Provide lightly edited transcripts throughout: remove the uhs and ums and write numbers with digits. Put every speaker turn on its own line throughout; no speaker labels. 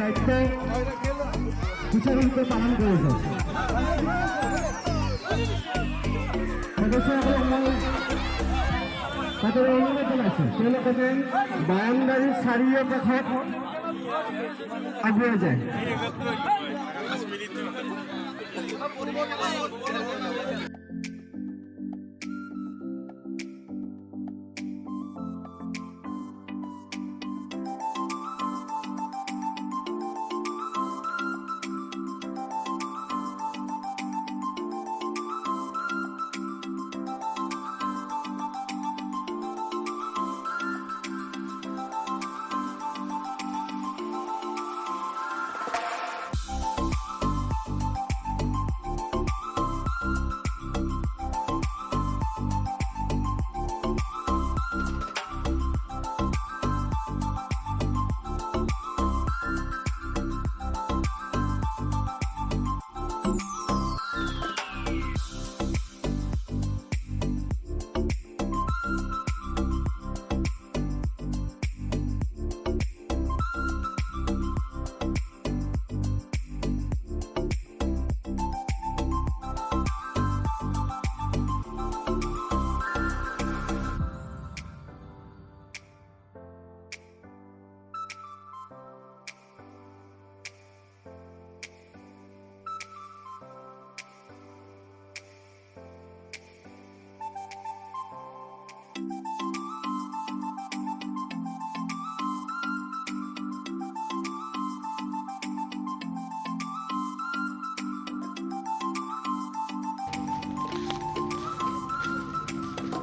দায়িত্ব সুচাৰুৰূপে পালন কৰিছে। সদস্যসকলক মই তাতে অনুৰোধ জনাইছোঁ তেওঁলোকে যেন বাউণ্ডাৰীৰ চাৰিওকাষত আগুৱাই যায়।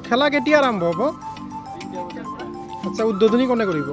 খেলা কেতিয়া আৰম্ভ হ'ব? আচ্ছা, উদ্বোধনী কোনে কৰিব?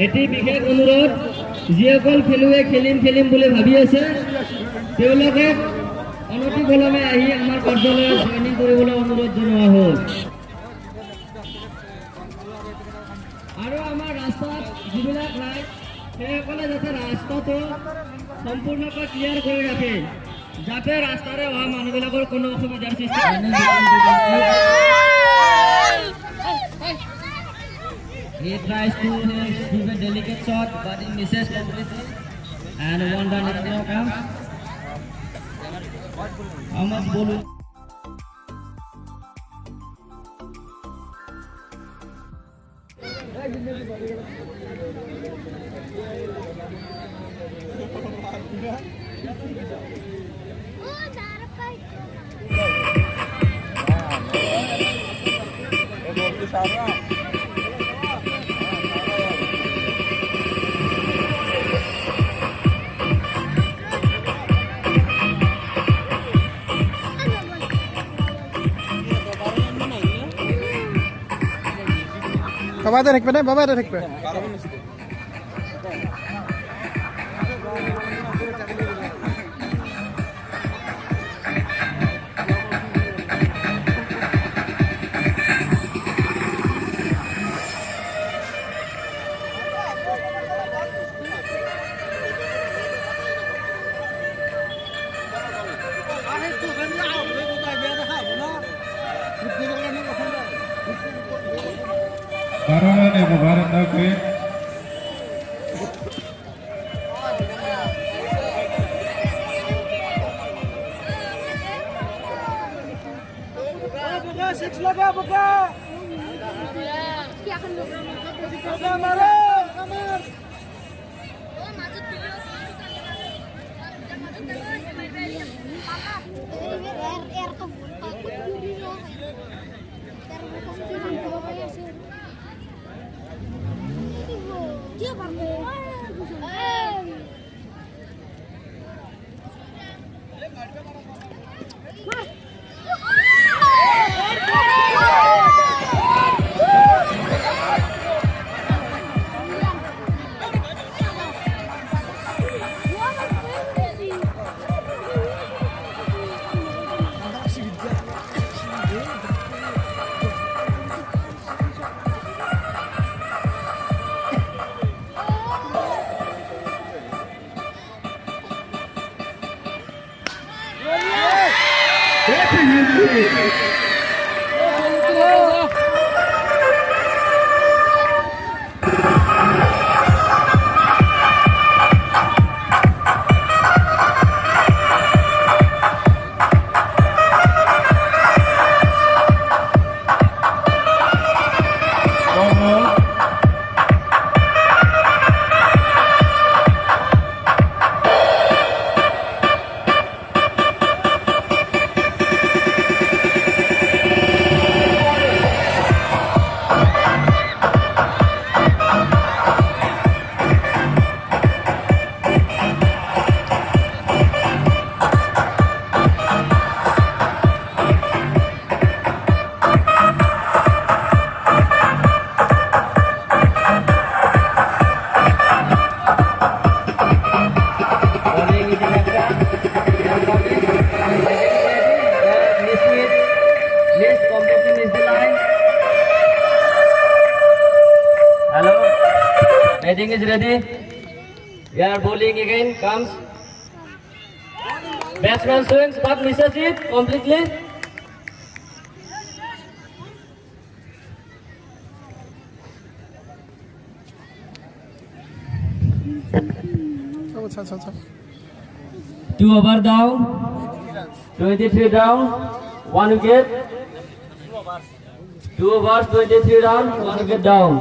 এটি বিশেষ অনুৰোধ, যিসকল খেলুৱৈ খেলিম বুলি ভাবি আছে তেওঁলোকে অনতিপলমে আহি আমাৰ কাৰ্যালয়ত জইনিং কৰিবলৈ অনুৰোধ জনোৱা হ'ল। আৰু আমাৰ ৰাস্তাত যিবিলাক লাইট সেইসকলে যাতে ৰাস্তাটো সম্পূৰ্ণকৈ ক্লিয়াৰ কৰি ৰাখে, যাতে ৰাস্তাৰে অহা মানুহবিলাকৰ কোনো অসুবিধাৰ সৃষ্টি নহয়। He tries to give a delicate shot, but he misses completely. And one run is now come. How much ball?
বাবা এটা থাকবে না বাবা এটা থাকবে
Barolan ya Barat Oke.
Batting is ready. We are bowling again. Comes. Batsman swings but misses it completely.
আচ্ছা আচ্ছা আচ্ছা
2 over down. 23 down. 1 wicket. 2 overs, 23 down. 1 wicket down.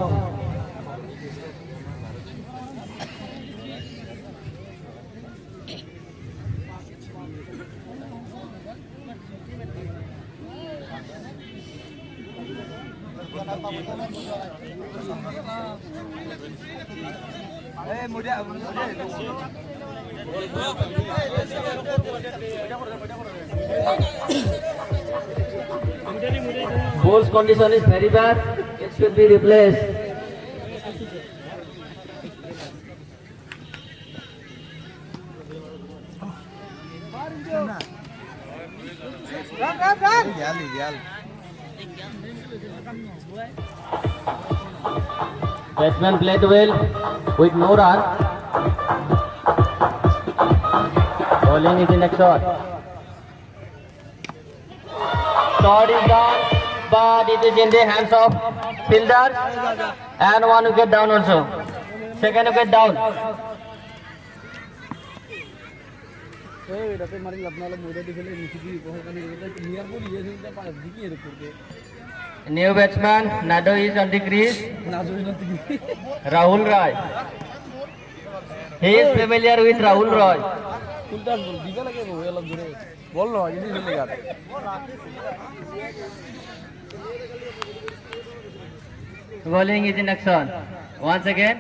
Ball's condition is very bad. It should be replaced. Batsman played well with no run. Bowling is the next shot. Shot is down, but it is in the hands of fielder, and 1 wicket down also. Second wicket down. New batsman Nado is on the crease. Rahul Roy. He is familiar with Rahul Roy. Bowling is in action. Once again.